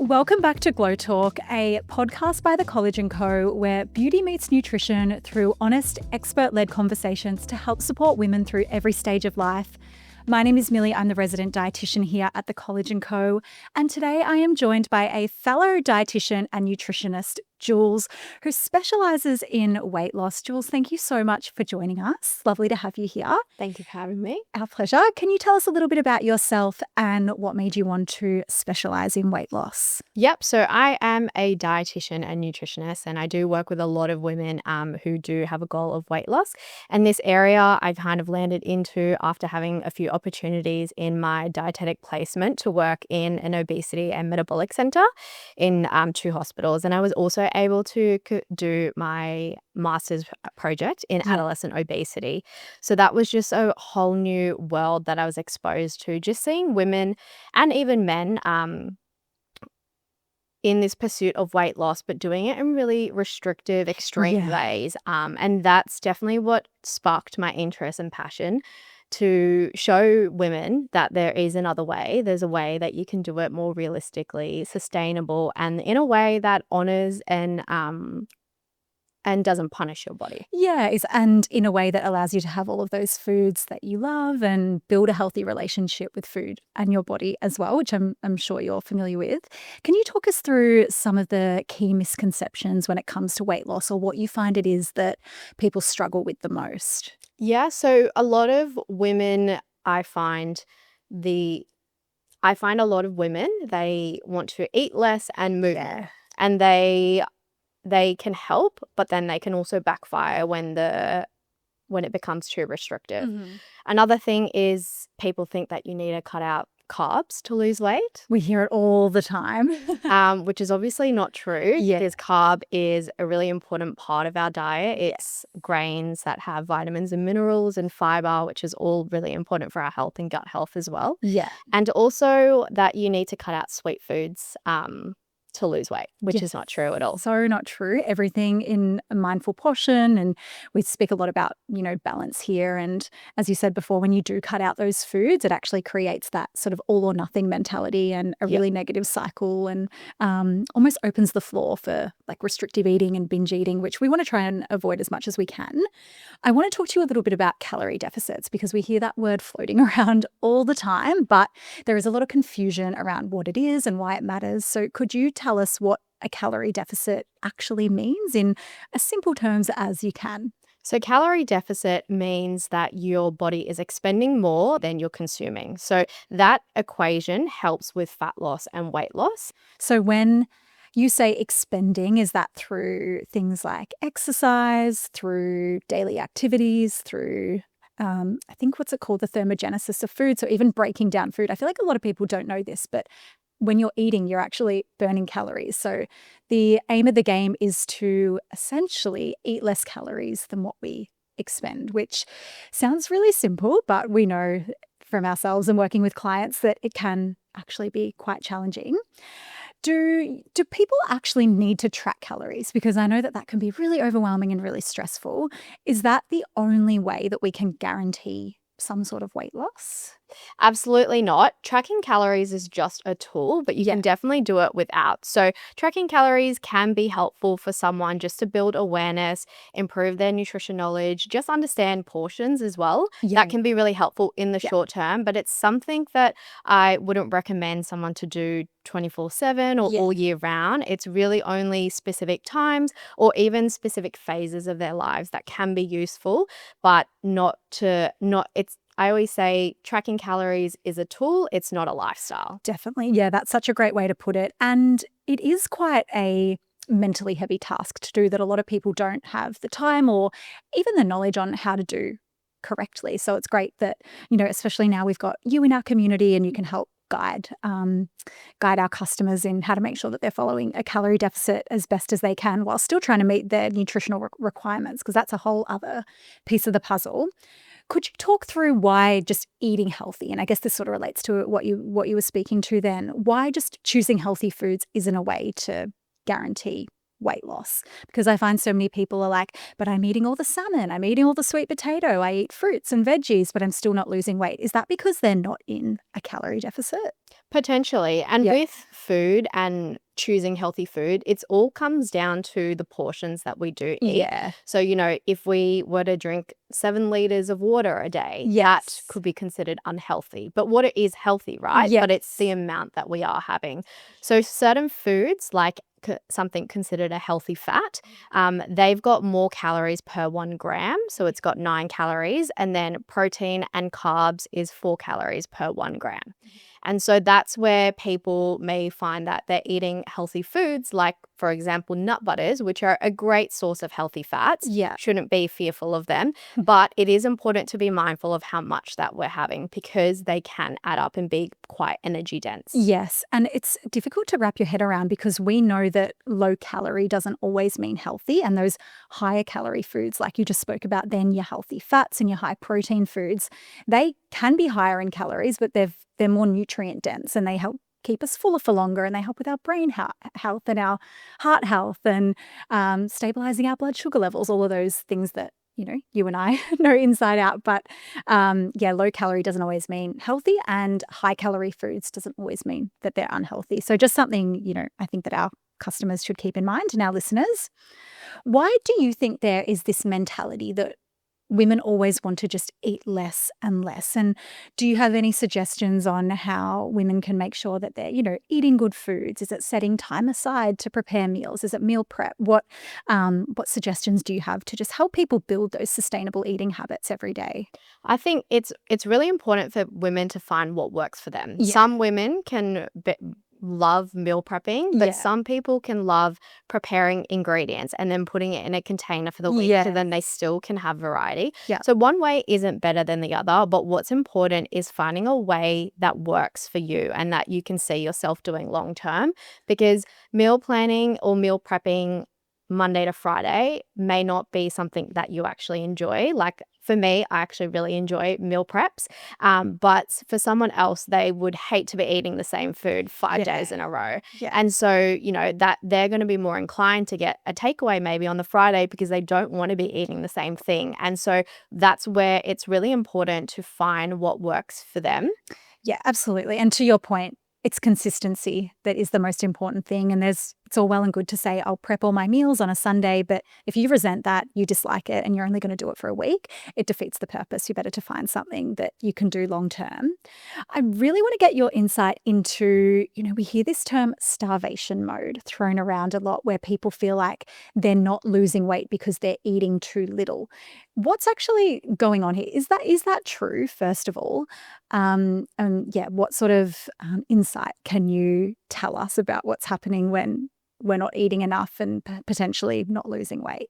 Welcome back to Glow Talk, a podcast by The College & Co, where beauty meets nutrition through honest, expert-led conversations to help support women through every stage of life. My name is Millie. I'm the resident dietitian here at The College & Co, and today I am joined by a fellow dietitian and nutritionist, Julz, who specialises in weight loss. Julz, thank you so much for joining us. Lovely to have you here. Thank you for having me. Our pleasure. Can you tell us a little bit about yourself and what made you want to specialise in weight loss? Yep. So I am a dietitian and nutritionist, and I do work with a lot of women who do have a goal of weight loss. And this area I've kind of landed into after having a few opportunities in my dietetic placement to work in an obesity and metabolic centre in 2 hospitals. And I was also able to do my master's project in adolescent obesity. So that was just a whole new world that I was exposed to, just seeing women and even men in this pursuit of weight loss, but doing it in really restrictive, extreme ways. And that's definitely what sparked my interest and passion to show women that there is another way. There's a way that you can do it more realistically, sustainable, and in a way that honors and doesn't punish your body. Yeah, and in a way that allows you to have all of those foods that you love and build a healthy relationship with food and your body as well, which I'm sure you're familiar with. Can you talk us through some of the key misconceptions when it comes to weight loss, or what you find it is that people struggle with the most? Yeah, so a lot of women, I find a lot of women, they want to eat less and move more. And they can help, but then they can also backfire when it becomes too restrictive. Another thing is people think that you need to cut out carbs to lose weight. We hear it all the time. Which is obviously not true. Because carb is a really important part of our diet. It's grains that have vitamins and minerals and fiber, which is all really important for our health and gut health as well. Yeah. And also that you need to cut out sweet foods to lose weight, which is not true at all. So not true. Everything in a mindful portion, and we speak a lot about, balance here. And as you said before, when you do cut out those foods, it actually creates that sort of all or nothing mentality and a really negative cycle, and almost opens the floor for like restrictive eating and binge eating, which we want to try and avoid as much as we can. I want to talk to you a little bit about calorie deficits, because we hear that word floating around all the time, but there is a lot of confusion around what it is and why it matters. So could you tell us what a calorie deficit actually means in as simple terms as you can? So calorie deficit means that your body is expending more than you're consuming. So that equation helps with fat loss and weight loss. So when you say expending, is that through things like exercise, through daily activities, through I think what's it called, the thermogenesis of food, so even breaking down food? I feel like a lot of people don't know this, but when you're eating, you're actually burning calories. So the aim of the game is to essentially eat less calories than what we expend, which sounds really simple, but we know from ourselves and working with clients that it can actually be quite challenging. Do people actually need to track calories? Because I know that can be really overwhelming and really stressful. Is that the only way that we can guarantee some sort of weight loss? Absolutely not. Tracking calories is just a tool, but you can definitely do it without. So tracking calories can be helpful for someone just to build awareness, improve their nutrition knowledge, just understand portions as well. That can be really helpful in the short term, but it's something that I wouldn't recommend someone to do 24/7 or all year round. It's really only specific times or even specific phases of their lives that can be useful, but I always say tracking calories is a tool, it's not a lifestyle. Definitely. Yeah, that's such a great way to put it. And it is quite a mentally heavy task to do that a lot of people don't have the time or even the knowledge on how to do correctly. So it's great that, especially now we've got you in our community and you can help guide our customers in how to make sure that they're following a calorie deficit as best as they can while still trying to meet their nutritional requirements, because that's a whole other piece of the puzzle. Could you talk through why just eating healthy, and I guess this sort of relates to what you were speaking to then, why just choosing healthy foods isn't a way to guarantee weight loss? Because I find so many people are like, but I'm eating all the salmon, I'm eating all the sweet potato, I eat fruits and veggies, but I'm still not losing weight. Is that because they're not in a calorie deficit? Potentially. And with food and choosing healthy food, it all comes down to the portions that we do eat. Yeah. So, if we were to drink 7 liters of water a day, that Yes. could be considered unhealthy. But water is healthy, right? Yes. But it's the amount that we are having. So certain foods, like something considered a healthy fat, they've got more calories per 1 gram. So it's got 9 calories. And then protein and carbs is 4 calories per 1 gram. And so that's where people may find that they're eating healthy foods, like, for example, nut butters, which are a great source of healthy fats. Yeah. Shouldn't be fearful of them. But it is important to be mindful of how much that we're having, because they can add up and be quite energy dense. Yes. And it's difficult to wrap your head around, because we know that low calorie doesn't always mean healthy. And those higher calorie foods, like you just spoke about, then your healthy fats and your high protein foods, they can be higher in calories, but they're more nutrient dense, and they help keep us fuller for longer, and they help with our brain health and our heart health, and stabilizing our blood sugar levels, all of those things that you and I know inside out. But low calorie doesn't always mean healthy, and high calorie foods doesn't always mean that they're unhealthy. So just something, I think that our customers should keep in mind, and our listeners. Why do you think there is this mentality that women always want to just eat less and less? And do you have any suggestions on how women can make sure that they're, eating good foods? Is it setting time aside to prepare meals? Is it meal prep? What suggestions do you have to just help people build those sustainable eating habits every day? I think it's really important for women to find what works for them. Yeah. Some women can love meal prepping, but Yeah. some people can love preparing ingredients and then putting it in a container for the week, so then they still can have variety. Yeah. So one way isn't better than the other, but what's important is finding a way that works for you and that you can see yourself doing long term, because meal planning or meal prepping Monday to Friday may not be something that you actually enjoy. Like for me, I actually really enjoy meal preps. But for someone else, they would hate to be eating the same food 5 days in a row. Yeah. And so, that they're going to be more inclined to get a takeaway maybe on the Friday, because they don't want to be eating the same thing. And so that's where it's really important to find what works for them. Yeah, absolutely. And to your point, it's consistency that is the most important thing. And it's all well and good to say, I'll prep all my meals on a Sunday, but if you resent that, you dislike it, and you're only going to do it for a week, it defeats the purpose. You're better to find something that you can do long term. I really want to get your insight into, we hear this term starvation mode thrown around a lot, where people feel like they're not losing weight because they're eating too little. What's actually going on here? Is that true, first of all? What sort of insight can you tell us about what's happening when we're not eating enough and potentially not losing weight?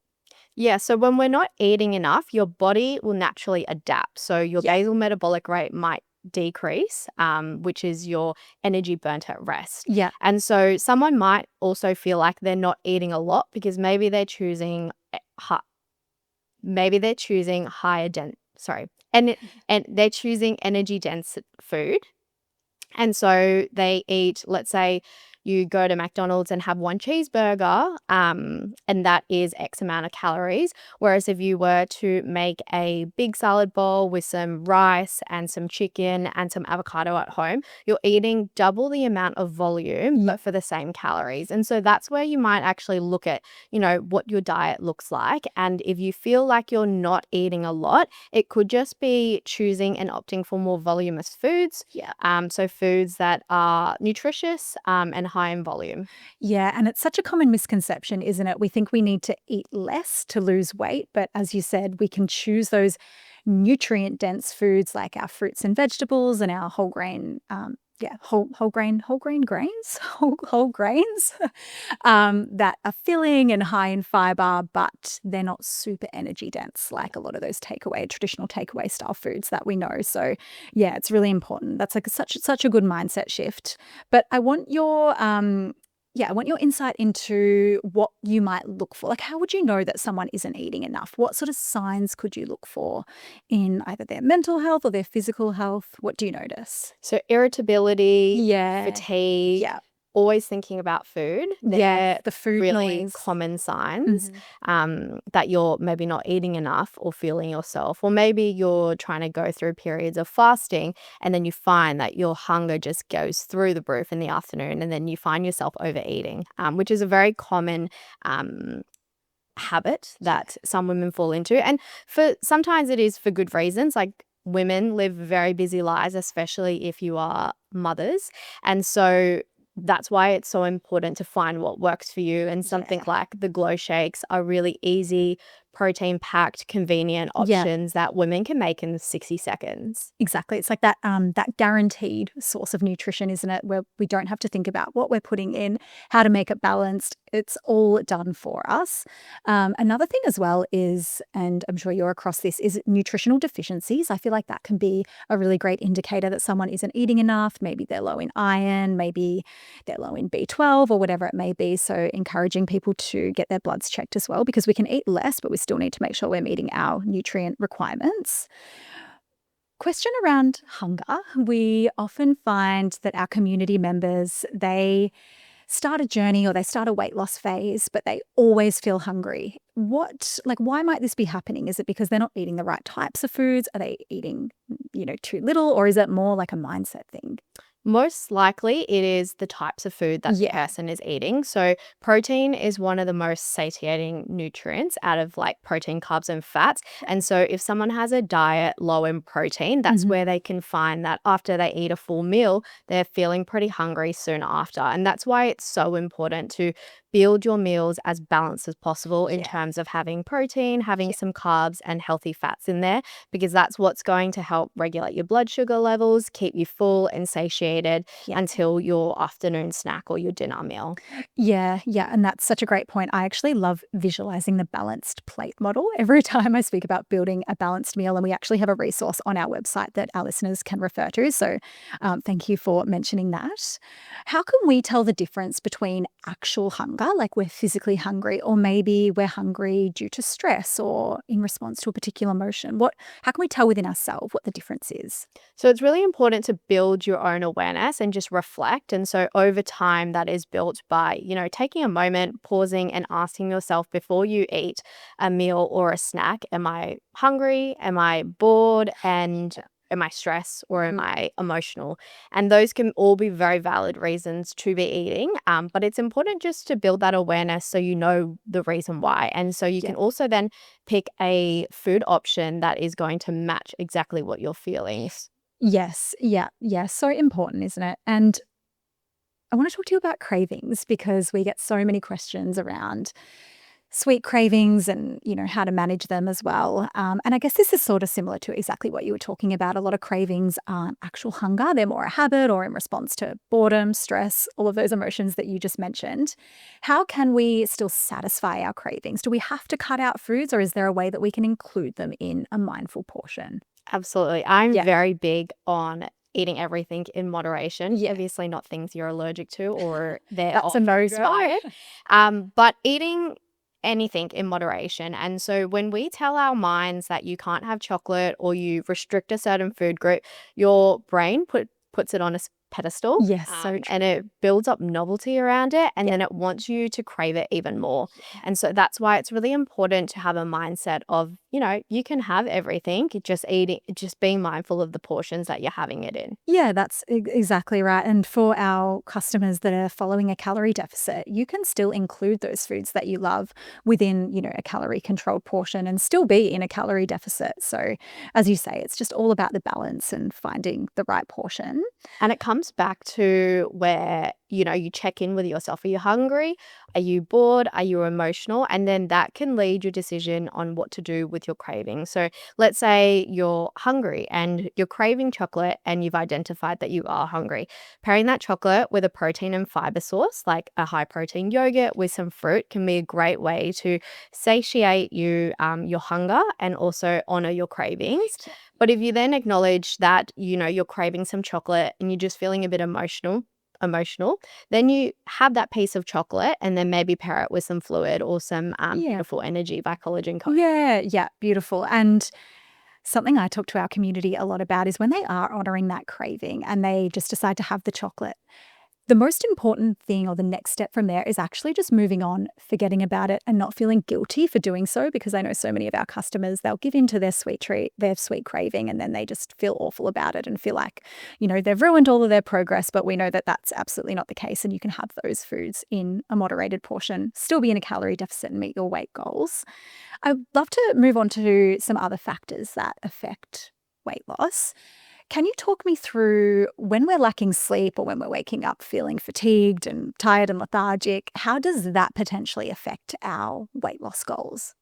Yeah, so when we're not eating enough, your body will naturally adapt. So your basal metabolic rate might decrease, which is your energy burnt at rest. Yeah. And so someone might also feel like they're not eating a lot because maybe they're choosing higher and they're choosing energy dense food. And so they eat, let's say you go to McDonald's and have 1 cheeseburger, and that is X amount of calories. Whereas if you were to make a big salad bowl with some rice and some chicken and some avocado at home, you're eating double the amount of volume, but for the same calories. And so that's where you might actually look at, what your diet looks like. And if you feel like you're not eating a lot, it could just be choosing and opting for more voluminous foods. So foods that are nutritious and high in volume. Yeah, and it's such a common misconception, isn't it? We think we need to eat less to lose weight, but as you said, we can choose those nutrient-dense foods like our fruits and vegetables and our whole grain, whole grain grains, whole grains that are filling and high in fiber, but they're not super energy dense like a lot of those traditional takeaway style foods that we know. So yeah, it's really important. That's like such a good mindset shift. But I want your insight into what you might look for. Like, how would you know that someone isn't eating enough? What sort of signs could you look for in either their mental health or their physical health? What do you notice? So irritability, fatigue, always thinking about food. Yeah, They're the food really noise. common signs that you're maybe not eating enough or fueling yourself, or maybe you're trying to go through periods of fasting and then you find that your hunger just goes through the roof in the afternoon, and then you find yourself overeating, which is a very common habit that some women fall into. And for sometimes it is for good reasons. Like, women live very busy lives, especially if you are mothers. And so that's why it's so important to find what works for you. And something like the glow shakes are really easy, protein packed, convenient options that women can make in 60 seconds. Exactly. It's like that guaranteed source of nutrition, isn't it? Where we don't have to think about what we're putting in, how to make it balanced. It's all done for us. Another thing as well is, and I'm sure you're across this, is nutritional deficiencies. I feel like that can be a really great indicator that someone isn't eating enough. Maybe they're low in iron, maybe they're low in B12 or whatever it may be. So encouraging people to get their bloods checked as well, because we can eat less, but we still need to make sure we're meeting our nutrient requirements. Question around hunger. We often find that our community members, they start a journey or they start a weight loss phase, but they always feel hungry. Why might this be happening? Is it because they're not eating the right types of foods? Are they eating, too little? Or is it more like a mindset thing? Most likely it is the types of food that the person is eating. So protein is one of the most satiating nutrients out of like protein, carbs, and fats. And so if someone has a diet low in protein, that's where they can find that after they eat a full meal, they're feeling pretty hungry soon after. And that's why it's so important to build your meals as balanced as possible in terms of having protein, having some carbs, and healthy fats in there, because that's what's going to help regulate your blood sugar levels, keep you full and satiated until your afternoon snack or your dinner meal. Yeah. And that's such a great point. I actually love visualizing the balanced plate model every time I speak about building a balanced meal. And we actually have a resource on our website that our listeners can refer to. So thank you for mentioning that. How can we tell the difference between actual hunger, like we're physically hungry, or maybe we're hungry due to stress or in response to a particular emotion? How can we tell within ourselves what the difference is? So it's really important to build your own awareness and just reflect. And so over time, that is built by, taking a moment, pausing, and asking yourself before you eat a meal or a snack, am I hungry? Am I bored? And am I stressed or am I emotional? And those can all be very valid reasons to be eating. But it's important just to build that awareness so you know the reason why. And so you can also then pick a food option that is going to match exactly what you're feeling. Yes. Yeah. So important, isn't it? And I want to talk to you about cravings, because we get so many questions around sweet cravings and, how to manage them as well. And I guess this is sort of similar to exactly what you were talking about. A lot of cravings aren't actual hunger. They're more a habit or in response to boredom, stress, all of those emotions that you just mentioned. How can we still satisfy our cravings? Do we have to cut out foods, or is there a way that we can include them in a mindful portion? Absolutely. I'm very big on eating everything in moderation. Obviously not things you're allergic to or they're That's a no-go. expired. But eating anything in moderation. And so when we tell our minds that you can't have chocolate or you restrict a certain food group, your brain puts it on a pedestal. Yes, so true. And it builds up novelty around it, and then it wants you to crave it even more. And so that's why it's really important to have a mindset of, you can have everything, just being mindful of the portions that you're having it in. Yeah, that's exactly right. And for our customers that are following a calorie deficit, you can still include those foods that you love within, a calorie controlled portion and still be in a calorie deficit. So as you say, it's just all about the balance and finding the right portion. And it comes back to where, you check in with yourself. Are you hungry? Are you bored? Are you emotional? And then that can lead your decision on what to do with your craving. So let's say you're hungry and you're craving chocolate and you've identified that you are hungry. Pairing that chocolate with a protein and fiber source, like a high protein yogurt with some fruit, can be a great way to satiate your hunger and also honor your cravings. But if you then acknowledge that, you're craving some chocolate and you're just feeling a bit emotional, then you have that piece of chocolate and then maybe pair it with some fluid or some beautiful energy by Collagen Co. Yeah, beautiful. And something I talk to our community a lot about is when they are honoring that craving and they just decide to have the chocolate, The most important thing or the next step from there is actually just moving on, forgetting about it and not feeling guilty for doing so, because I know so many of our customers, they'll give in to their sweet treat, their sweet craving, and then they just feel awful about it and feel like, they've ruined all of their progress. But we know that that's absolutely not the case. And you can have those foods in a moderated portion, still be in a calorie deficit and meet your weight goals. I'd love to move on to some other factors that affect weight loss. Can you talk me through when we're lacking sleep or when we're waking up feeling fatigued and tired and lethargic, how does that potentially affect our weight loss goals?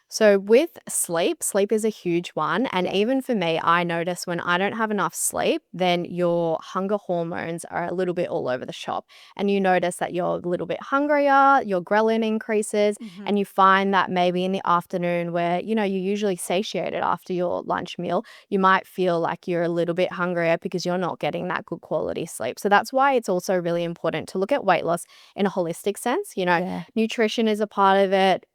So with sleep, sleep is a huge one. And Yeah. even for me, I notice when I don't have enough sleep, then your hunger hormones are a little bit all over the shop. And you notice that you're a little bit hungrier, your ghrelin increases, and you find that maybe in the afternoon where, you're usually satiated after your lunch meal, you might feel like you're a little bit hungrier because you're not getting that good quality sleep. So that's why it's also really important to look at weight loss in a holistic sense. Yeah. Nutrition is a part of it.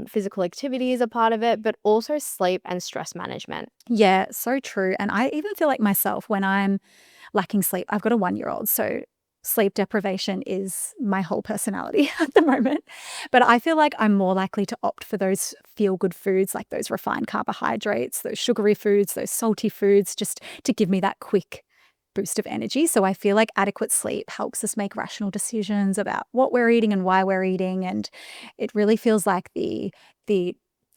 Physical activity is a part of it, but also sleep and stress management. Yeah, so true. And I even feel like myself when I'm lacking sleep, I've got a 1-year-old, so sleep deprivation is my whole personality at the moment. But I feel like I'm more likely to opt for those feel good foods, like those refined carbohydrates, those sugary foods, those salty foods, just to give me that quick boost of energy. So I feel like adequate sleep helps us make rational decisions about what we're eating and why we're eating. And it really feels like the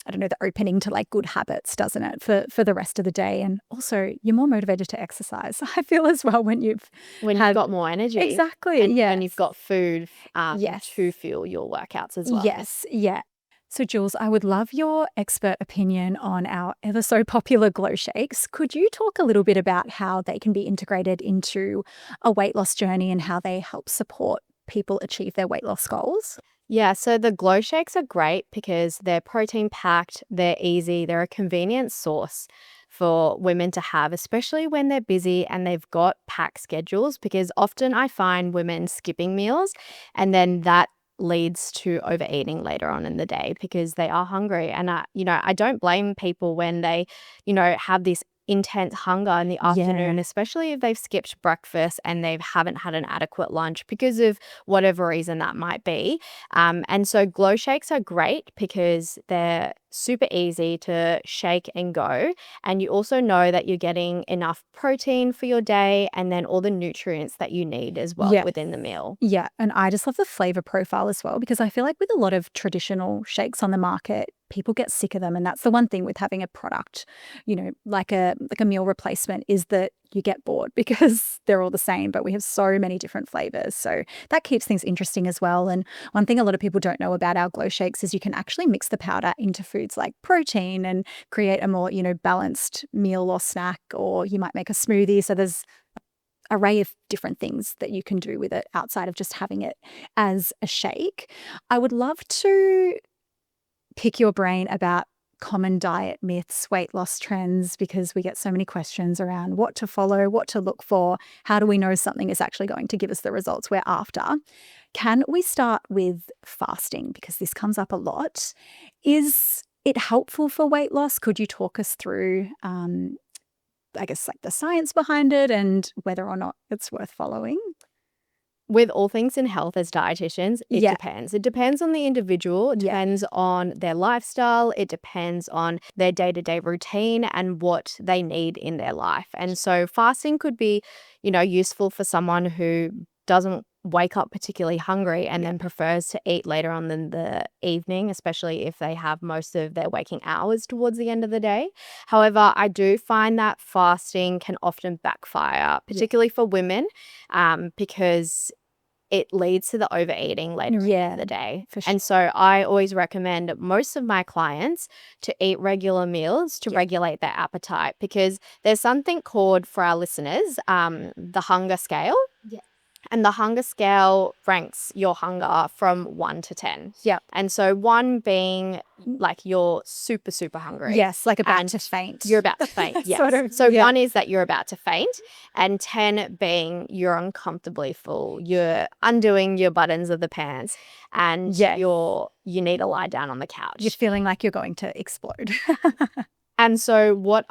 I don't know, the opening to like good habits, doesn't it, for the rest of the day. And also you're more motivated to exercise. I feel as well when you've When you've had got more energy exactly, and you've yes. got food Yes. to fuel your workouts as well. Yes, yeah. So, Jules, I would love your expert opinion on our ever so popular glow shakes. Could you talk a little bit about how they can be integrated into a weight loss journey and how they help support people achieve their weight loss goals? Yeah, so the glow shakes are great because they're protein packed, they're easy, they're a convenient source for women to have, especially when they're busy and they've got packed schedules. Because often I find women skipping meals and then that leads to overeating later on in the day because they are hungry. And I don't blame people when they, have this intense hunger in the afternoon, Yeah. especially if they've skipped breakfast and they haven't had an adequate lunch because of whatever reason that might be. And so glow shakes are great because they're super easy to shake and go. And you also know that you're getting enough protein for your day and then all the nutrients that you need as well Yeah. within the meal. Yeah, and I just love the flavor profile as well, because I feel like with a lot of traditional shakes on the market, people get sick of them, and that's the one thing with having a product, like a meal replacement, is that you get bored because they're all the same, but we have so many different flavors. So that keeps things interesting as well. And one thing a lot of people don't know about our glow shakes is you can actually mix the powder into foods like protein and create a more, balanced meal or snack, or you might make a smoothie. So there's array of different things that you can do with it outside of just having it as a shake. I would love to pick your brain about common diet myths, weight loss trends, because we get so many questions around what to follow, what to look for, how do we know something is actually going to give us the results we're after. Can we start with fasting? Because this comes up a lot. Is it helpful for weight loss? Could you talk us through I guess, like the science behind it and whether or not it's worth following? With all things in health as dietitians, it Yeah. depends. It depends on the individual, it Yeah. depends on their lifestyle, it depends on their day-to-day routine and what they need in their life. And so fasting could be, useful for someone who doesn't wake up particularly hungry and Yeah. then prefers to eat later on in the evening, especially if they have most of their waking hours towards the end of the day. However, I do find that fasting can often backfire, Yeah. particularly for women, because it leads to the overeating later in Yeah, the day. for sure. And so I always recommend most of my clients to eat regular meals to Yeah. regulate their appetite because there's something called, for our listeners, the hunger scale. Yeah. And the hunger scale ranks your hunger from 1 to 10. Yeah. And so 1 being like you're super, super hungry. Yes, like about And to faint. you're about to faint, yes. Sort of, So yeah. 1 is that you're about to faint, and 10 being you're uncomfortably full. You're undoing your buttons of the pants, and Yes. you need to lie down on the couch. You're feeling like you're going to explode. And so what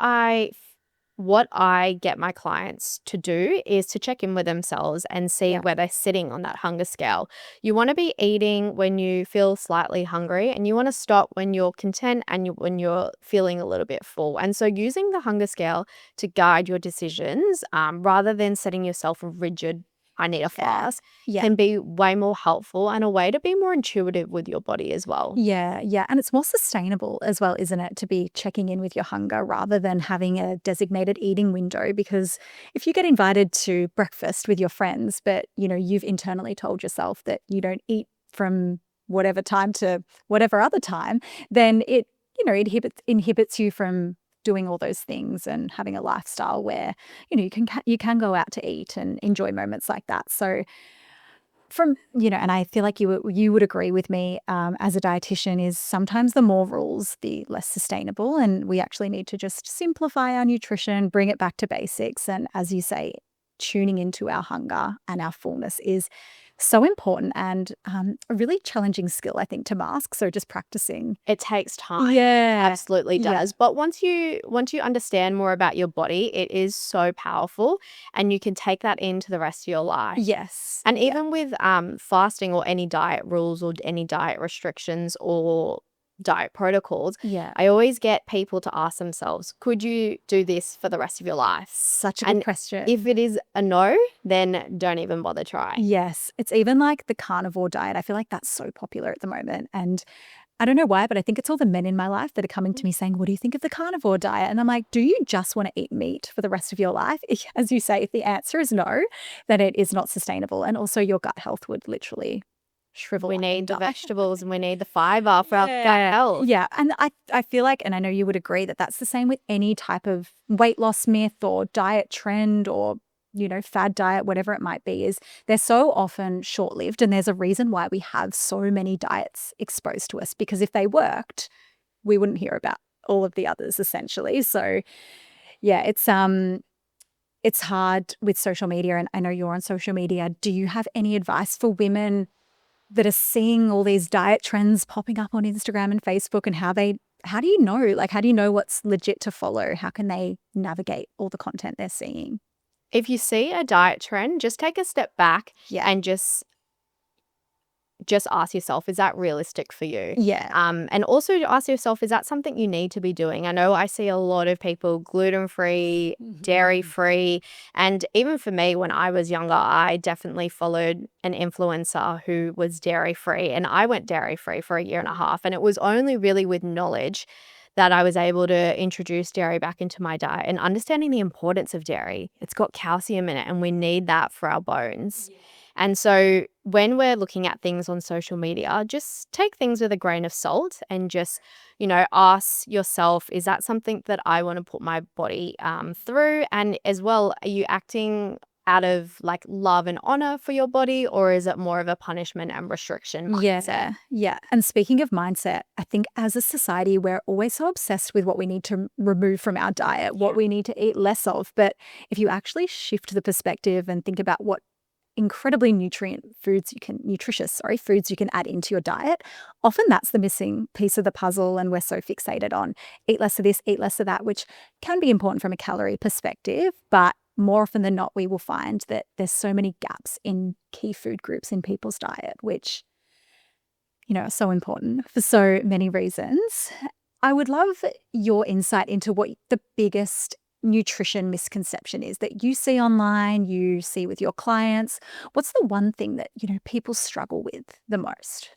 what I get my clients to do is to check in with themselves and see where they're sitting on that hunger scale. You want to be eating when you feel slightly hungry, and you want to stop when you're content and when you're feeling a little bit full. And so using the hunger scale to guide your decisions, rather than setting yourself a rigid I need a fast, can be way more helpful and a way to be more intuitive with your body as well. Yeah, yeah. And it's more sustainable as well, isn't it, to be checking in with your hunger rather than having a designated eating window? Because if you get invited to breakfast with your friends, but you've internally told yourself that you don't eat from whatever time to whatever other time, then it inhibits you from doing all those things and having a lifestyle where you can go out to eat and enjoy moments like that. So and I feel like you would agree with me, as a dietitian, is sometimes the more rules, the less sustainable, and we actually need to just simplify our nutrition, bring it back to basics, and as you say, tuning into our hunger and our fullness is so important and a really challenging skill, I think, to mask. So just practicing. It takes time. Yeah. Absolutely Yeah. does. But once you understand more about your body, it is so powerful, and you can take that into the rest of your life. Yes. And even with fasting or any diet rules or any diet restrictions or diet protocols, Yeah. I always get people to ask themselves, could you do this for the rest of your life? Such a good question. If it is a no, then don't even bother trying. Yes. It's even like the carnivore diet. I feel like that's so popular at the moment. And I don't know why, but I think it's all the men in my life that are coming to me saying, what do you think of the carnivore diet? And I'm like, do you just want to eat meat for the rest of your life? As you say, if the answer is no, then it is not sustainable. And also your gut health would literally shrivel We up need and the die. vegetables and we need the fiber for our gut health. Yeah. And I feel like, and I know you would agree, that that's the same with any type of weight loss myth or diet trend or fad diet, whatever it might be, is they're so often short-lived. And there's a reason why we have so many diets exposed to us, because if they worked, we wouldn't hear about all of the others, essentially. So yeah, it's hard with social media. And I know you're on social media. Do you have any advice for women that are seeing all these diet trends popping up on Instagram and Facebook, and how do you know? Like, how do you know what's legit to follow? How can they navigate all the content they're seeing? If you see a diet trend, just take a step back and just ask yourself, is that realistic for you? Yeah. And also ask yourself, is that something you need to be doing? I know I see a lot of people gluten-free, dairy-free. And even for me, when I was younger, I definitely followed an influencer who was dairy-free. And I went dairy-free for a year and a half. And it was only really with knowledge that I was able to introduce dairy back into my diet, and understanding the importance of dairy. It's got calcium in it, and we need that for our bones. And so when we're looking at things on social media, just take things with a grain of salt and just, ask yourself, is that something that I want to put my body through? And as well, are you acting out of like love and honor for your body, or is it more of a punishment and restriction mindset? Yeah. And speaking of mindset, I think as a society, we're always so obsessed with what we need to remove from our diet, what we need to eat less of. But if you actually shift the perspective and think about what incredibly nutritious foods you can add into your diet, often that's the missing piece of the puzzle. And we're so fixated on eat less of this, eat less of that, which can be important from a calorie perspective. But more often than not, we will find that there's so many gaps in key food groups in people's diet, which, are so important for so many reasons. I would love your insight into what the biggest nutrition misconception is that you see online, you see with your clients. What's the one thing that, people struggle with the most?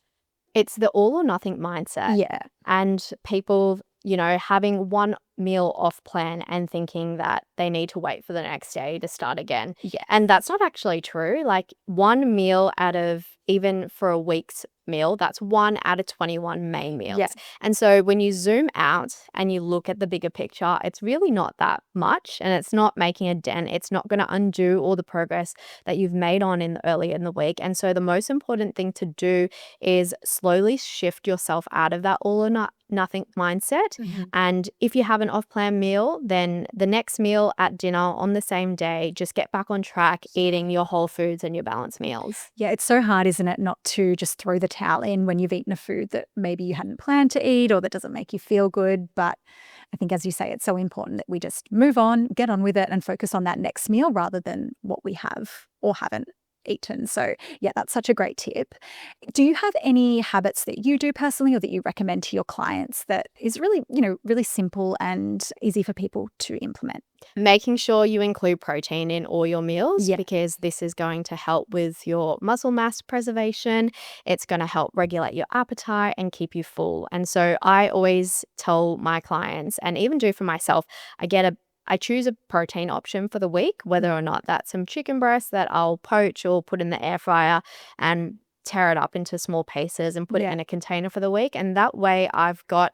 It's the all or nothing mindset. Yeah. And people, having one meal off plan and thinking that they need to wait for the next day to start again. Yeah. And that's not actually true. Like one meal out of, even for a week's meal, that's 1 out of 21 main meals. Yeah. And so when you zoom out and you look at the bigger picture, it's really not that much, and it's not making a dent. It's not going to undo all the progress that you've made earlier in the week. And so the most important thing to do is slowly shift yourself out of that all or nothing mindset. And if you have an off-plan meal, then the next meal at dinner on the same day, just get back on track eating your whole foods and your balanced meals. Yeah, it's so hard, isn't it, not to just throw the towel in when you've eaten a food that maybe you hadn't planned to eat or that doesn't make you feel good. But I think, as you say, it's so important that we just move on, get on with it, and focus on that next meal rather than what we have or haven't eaten. So, yeah, that's such a great tip. Do you have any habits that you do personally or that you recommend to your clients that is really, really simple and easy for people to implement? Making sure you include protein in all your meals Yeah. because this is going to help with your muscle mass preservation. It's going to help regulate your appetite and keep you full. And so I always tell my clients, and even do for myself, I choose a protein option for the week, whether or not that's some chicken breast that I'll poach or put in the air fryer and tear it up into small pieces and put it Yeah. in a container for the week. And that way I've got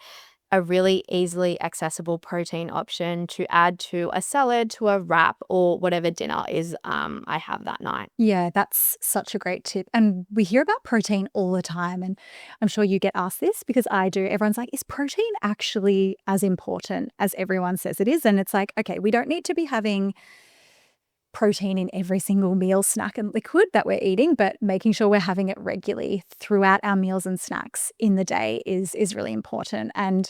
a really easily accessible protein option to add to a salad, to a wrap, or whatever dinner is I have that night. Yeah, that's such a great tip. And we hear about protein all the time. And I'm sure you get asked this because I do. Everyone's like, is protein actually as important as everyone says it is? And it's like, okay, we don't need to be having protein in every single meal, snack, and liquid that we're eating, but making sure we're having it regularly throughout our meals and snacks in the day is really important. And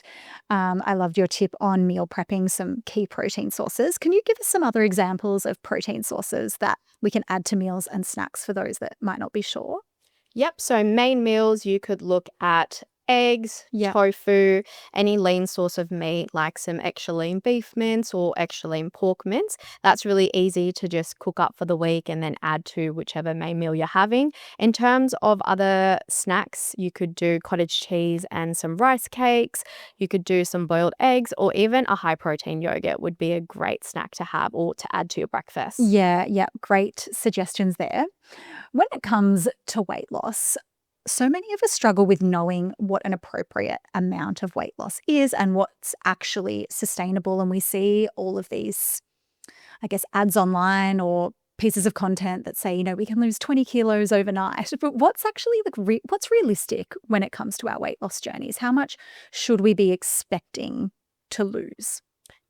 I loved your tip on meal prepping some key protein sources. Can you give us some other examples of protein sources that we can add to meals and snacks for those that might not be sure? Yep. So main meals, you could look at eggs, Yeah. tofu, any lean source of meat like some extra lean beef mince or extra lean pork mince. That's really easy to just cook up for the week and then add to whichever main meal you're having. In terms of other snacks, you could do cottage cheese and some rice cakes. You could do some boiled eggs, or even a high protein yogurt would be a great snack to have or to add to your breakfast. Yeah, yeah, great suggestions there. When it comes to weight loss, so many of us struggle with knowing what an appropriate amount of weight loss is and what's actually sustainable. And we see all of these, I guess, ads online or pieces of content that say, we can lose 20 kilos overnight. But what's actually what's realistic when it comes to our weight loss journeys? How much should we be expecting to lose?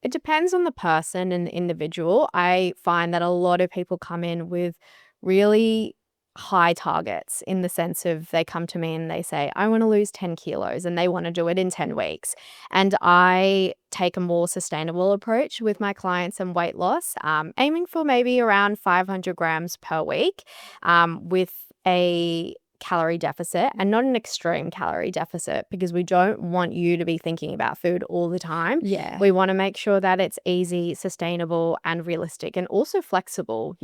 It depends on the person and the individual. I find that a lot of people come in with really high targets, in the sense of they come to me and they say, I want to lose 10 kilos, and they want to do it in 10 weeks. And I take a more sustainable approach with my clients and weight loss, aiming for maybe around 500 grams per week, with a calorie deficit, and not an extreme calorie deficit, because we don't want you to be thinking about food all the time. Yeah. We want to make sure that it's easy, sustainable, and realistic, and also flexible.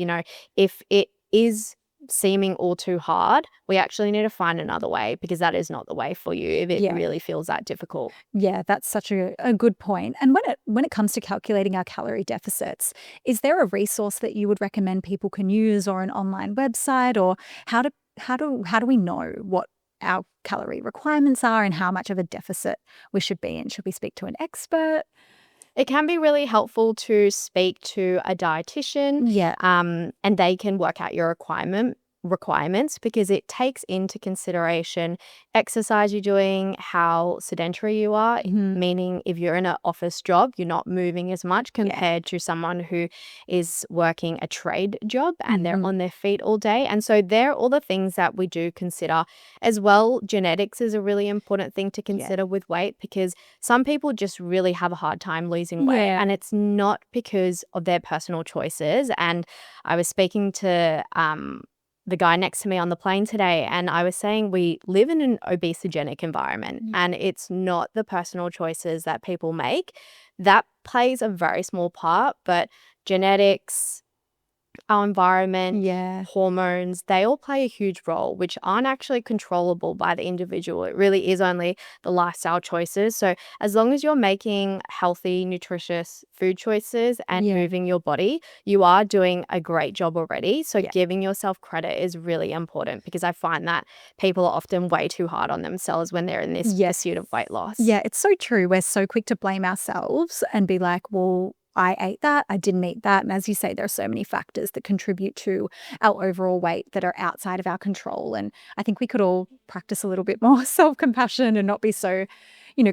If it is seeming all too hard, we actually need to find another way, because that is not the way for you if it Yeah. really feels that difficult. Yeah, that's such a good point. And when it comes to calculating our calorie deficits, is there a resource that you would recommend people can use, or an online website, or how do we know what our calorie requirements are and how much of a deficit we should be in? Should we speak to an expert? It can be really helpful to speak to a dietitian, Yeah. and they can work out your requirements, because it takes into consideration exercise you're doing, how sedentary you are, Mhm. meaning if you're in an office job, you're not moving as much compared to someone who is working a trade job and they're Mhm. on their feet all day. And so they're all the things that we do consider as well. Genetics is a really important thing to Yeah. consider with weight, because some people just really have a hard time losing weight, Yeah. and it's not because of their personal choices. And I was speaking to the guy next to me on the plane today, and I was saying we live in an obesogenic environment, Yeah. and it's not the personal choices that people make. That plays a very small part, but genetics, our environment, Yeah. hormones, they all play a huge role, which aren't actually controllable by the individual. It really is only the lifestyle choices. So, as long as you're making healthy, nutritious food choices and Yeah. moving your body, you are doing a great job already. So, Yeah. giving yourself credit is really important, because I find that people are often way too hard on themselves when they're in this Yes. pursuit of weight loss. Yeah, it's so true. We're so quick to blame ourselves and be like, well, I ate that, I didn't eat that. And as you say, there are so many factors that contribute to our overall weight that are outside of our control. And I think we could all practice a little bit more self-compassion and not be so,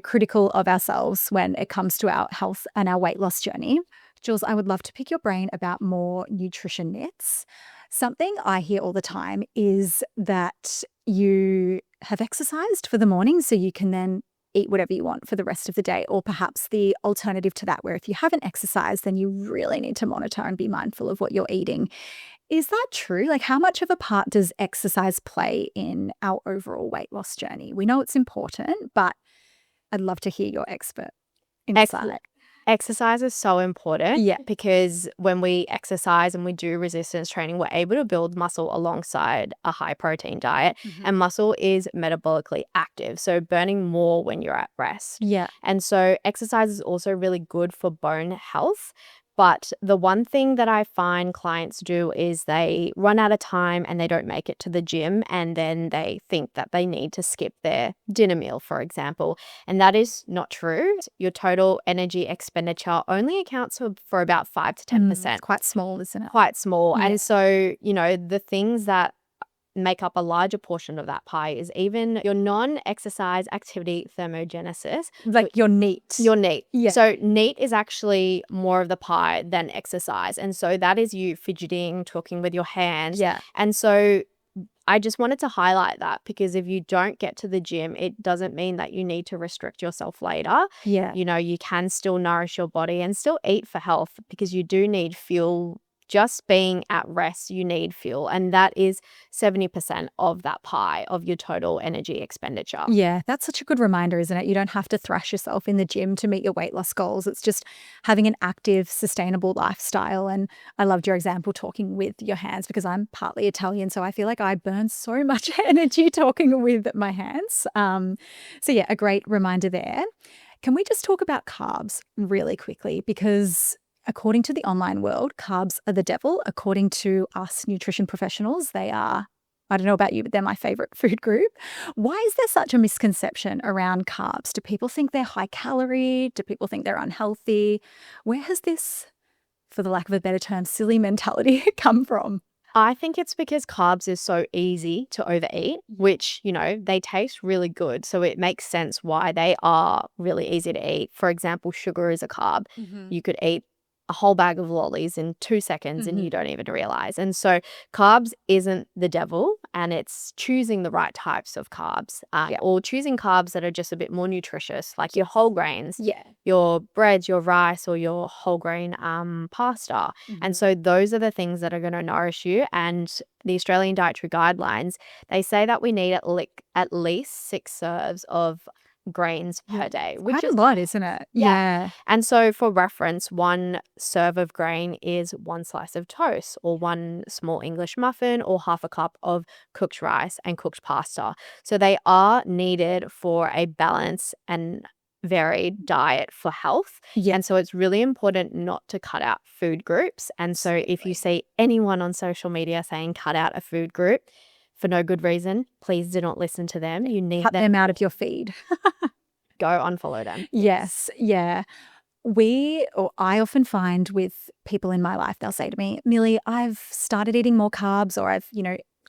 critical of ourselves when it comes to our health and our weight loss journey. Jules, I would love to pick your brain about more nutrition myths. Something I hear all the time is that you have exercised for the morning so you can then eat whatever you want for the rest of the day, or perhaps the alternative to that, where if you haven't exercised, then you really need to monitor and be mindful of what you're eating. Is that true? Like, how much of a part does exercise play in our overall weight loss journey? We know it's important, but I'd love to hear your expert Ex- insight. Exercise is so important Yeah. because when we exercise and we do resistance training, we're able to build muscle alongside a high protein diet. And muscle is metabolically active, so burning more when you're at rest. Yeah. And so exercise is also really good for bone health. But the one thing that I find clients do is they run out of time and they don't make it to the gym, and then they think that they need to skip their dinner meal, for example. And that is not true. Your total energy expenditure only accounts for about 5 to 10%. It's quite small, isn't it? Quite small. Yeah. And so, the things that make up a larger portion of that pie is even your non-exercise activity thermogenesis. Like your NEAT. Your NEAT. Yeah. So NEAT is actually more of the pie than exercise. And so that is you fidgeting, talking with your hands. Yeah. And so I just wanted to highlight that, because if you don't get to the gym, it doesn't mean that you need to restrict yourself later. Yeah. You can still nourish your body and still eat for health, because you do need fuel. Just being at rest, you need fuel. And that is 70% of that pie of your total energy expenditure. Yeah, that's such a good reminder, isn't it? You don't have to thrash yourself in the gym to meet your weight loss goals. It's just having an active, sustainable lifestyle. And I loved your example talking with your hands, because I'm partly Italian, so I feel like I burn so much energy talking with my hands. So yeah, a great reminder there. Can we just talk about carbs really quickly? Because according to the online world, carbs are the devil. According to us nutrition professionals, they are, I don't know about you, but they're my favorite food group. Why is there such a misconception around carbs? Do people think they're high calorie? Do people think they're unhealthy? Where has this, for the lack of a better term, silly mentality come from? I think it's because carbs is so easy to overeat, which, they taste really good. So it makes sense why they are really easy to eat. For example, sugar is a carb. You could eat a whole bag of lollies in 2 seconds and you don't even realize. And so carbs isn't the devil, and it's choosing the right types of carbs, or choosing carbs that are just a bit more nutritious, like your whole grains, your breads, your rice, or your whole grain pasta. And so those are the things that are going to nourish you. And the Australian Dietary Guidelines, they say that we need at least 6 serves of grains per day, which Quite is a lot, isn't it? Yeah. And so for reference, 1 serve of grain is 1 slice of toast, or 1 small English muffin, or half a cup of cooked rice and cooked pasta. So they are needed for a balanced and varied diet for health. Yeah. And so it's really important not to cut out food groups. And so if you see anyone on social media saying cut out a food group for no good reason, please do not listen to them. You need Cut them out of your feed. Go unfollow them. Yes. Yeah. I often find with people in my life, they'll say to me, Millie, I've started eating more carbs, or I've,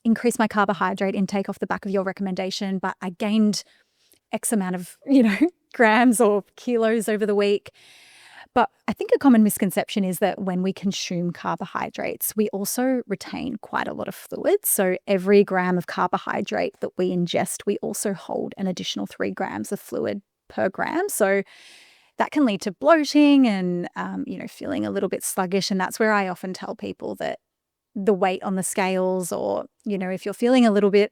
increased my carbohydrate intake off the back of your recommendation, but I gained X amount of, grams or kilos over the week. But I think a common misconception is that when we consume carbohydrates, we also retain quite a lot of fluids. So every gram of carbohydrate that we ingest, we also hold an additional 3 grams of fluid per gram. So that can lead to bloating and, feeling a little bit sluggish. And that's where I often tell people that the weight on the scales, or, if you're feeling a little bit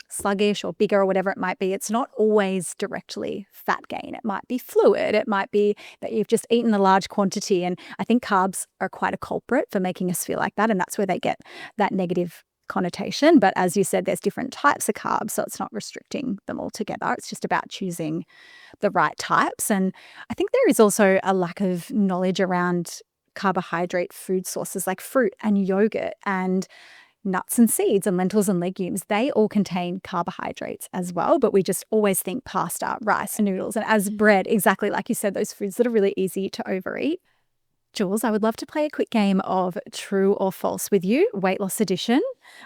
sluggish or bigger or whatever it might be, it's not always directly fat gain. It might be fluid. It might be that you've just eaten a large quantity. And I think carbs are quite a culprit for making us feel like that. And that's where they get that negative connotation. But as you said, there's different types of carbs, so it's not restricting them altogether. It's just about choosing the right types. And I think there is also a lack of knowledge around carbohydrate food sources like fruit and yogurt and nuts and seeds and lentils and legumes. They all contain carbohydrates as well, but we just always think pasta, rice, and noodles. And as bread, exactly like you said, those foods that are really easy to overeat. Julz, I would love to play a quick game of true or false with you, weight loss edition.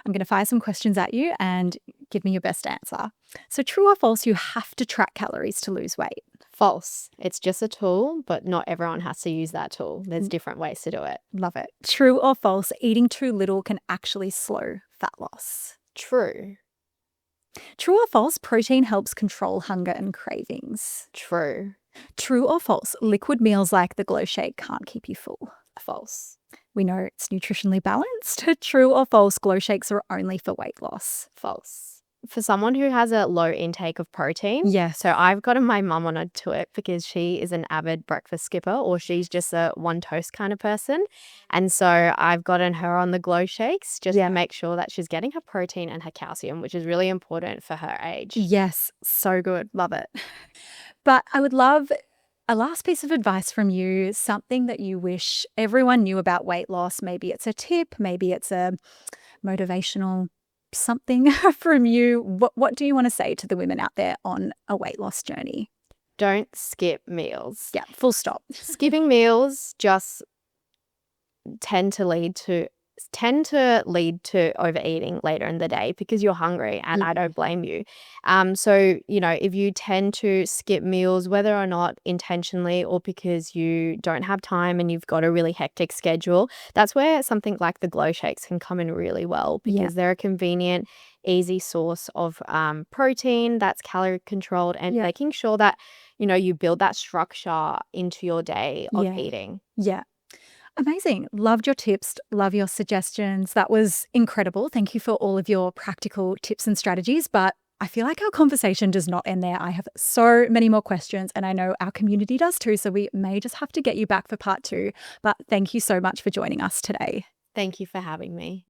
I'm going to fire some questions at you and give me your best answer. So true or false, you have to track calories to lose weight? False. It's just a tool, but not everyone has to use that tool. There's different ways to do it. Love it. True or false, eating too little can actually slow fat loss? True. True or false, protein helps control hunger and cravings. True. True or false, liquid meals like the Glow Shake can't keep you full. False. We know it's nutritionally balanced. True or false, Glow Shakes are only for weight loss. False. For someone who has a low intake of protein, Yes. so I've gotten my mum onto it because she is an avid breakfast skipper, or she's just a one toast kind of person. And so I've gotten her on the Glow Shakes just to make sure that she's getting her protein and her calcium, which is really important for her age. Yes, so good. Love it. But I would love a last piece of advice from you, something that you wish everyone knew about weight loss. Maybe it's a tip, maybe it's a motivational something from you. What do you want to say to the women out there on a weight loss journey? Don't skip meals. Yeah, full stop. Skipping meals just tend to lead to overeating later in the day because you're hungry, and I don't blame you. So, if you tend to skip meals, whether or not intentionally or because you don't have time and you've got a really hectic schedule, that's where something like the Glow Shakes can come in really well because they're a convenient, easy source of protein that's calorie controlled and making sure that, you build that structure into your day of eating. Yeah. Amazing. Loved your tips. Love your suggestions. That was incredible. Thank you for all of your practical tips and strategies. But I feel like our conversation does not end there. I have so many more questions, and I know our community does too. So we may just have to get you back for part 2. But thank you so much for joining us today. Thank you for having me.